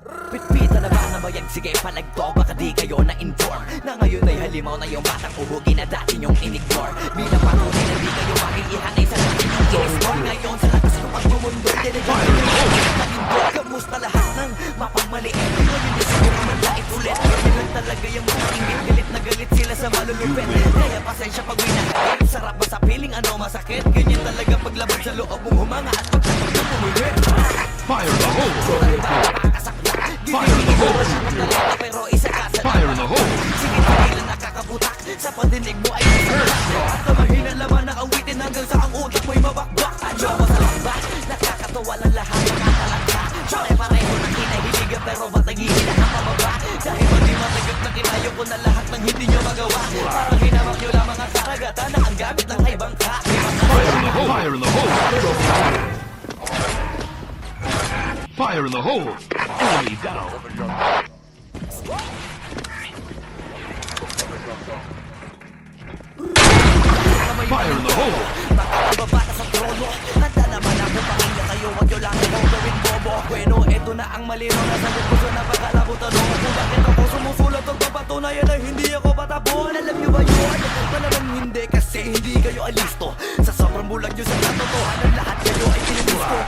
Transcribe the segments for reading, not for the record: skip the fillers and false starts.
Pitpita na ba na bayag? Sige palagto, baka di kayo na-inform na ngayon ay halimaw na yung batang uhugi na dati nyong in-ignore. Bilang patunay na di kayo makikihanay sa dati nyong in-ignore. Ngayon sa lakas ko pang bumundo, dinigang nalindor. Kamusta lahat ng mapagmaliit? Ngayon na siguro manlait ulit. Ngayon lang talaga yung mga ingit. Galit na galit sila sa malulupit. Kaya pasensya pag winahagit. Sarap ba sa piling ano masakit? Ganyan talaga paglabag sa loob mong humanga at pagkatok na pumulit. Fire in the hole! Fire in the hole! Pero isa ka sa Fire in the hole! sige tigilan nakakabutak. Sa pandinig mo ay masarap. At mahina laman na awitin hanggang sa ang utak mo'y mabakbak. Adyo mo sa lakbak, nakakatawa lang lahat ng katalagka. Pare-pareho na kinahiligan pero ba't nagigila ang pababa? Dahil pag di matagap na kinayo ko na lahat ng hindi nyo magawa. Parang hinamak nyo lamang ang karagatan na ang gamit ng ay bangka. Fire in the hole! Fire in the hole! Fire in the hole! Enemy down! Fire in the hole! Makakababata sa trono. Handa naman ako pakinggan kayo. Wag nyo lang ako gawin bobo. Bueno, eto na ang malino na sagot ko sa napakalabo tanong kung bakit ako sumusulat at papatunayan na hindi ako patabon. Alam nyo ba yun? Malamang hindi kasi hindi kayo alisto. Sa sobrang bulag nyo sa katotohanan lahat kayo ay pinilisto.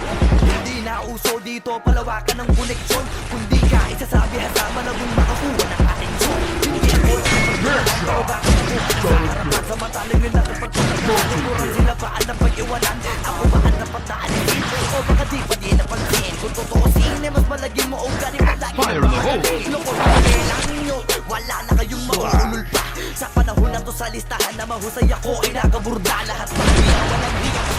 Hindi na uso dito palawakan ng koneksyon. Kundi ka isasabi hasama na kung makakuha ng atensyon. Hindi ako nagpagbulat pero bakit ako sa harapan sa mataling nila kapag pagkakatuturan sila pa ang pag-iwanan. Ako ba ang dapat na alisin? O baka di pa di napansin? Kung totoosin eh mas malaging mo o gani malaging Fire in the hole! Loko na kailangan nyo. Wala na kayong makukulol pa. Sa panahon na to sa listahan na mahusay ako ay nakaburda. Lahat ng walang di ako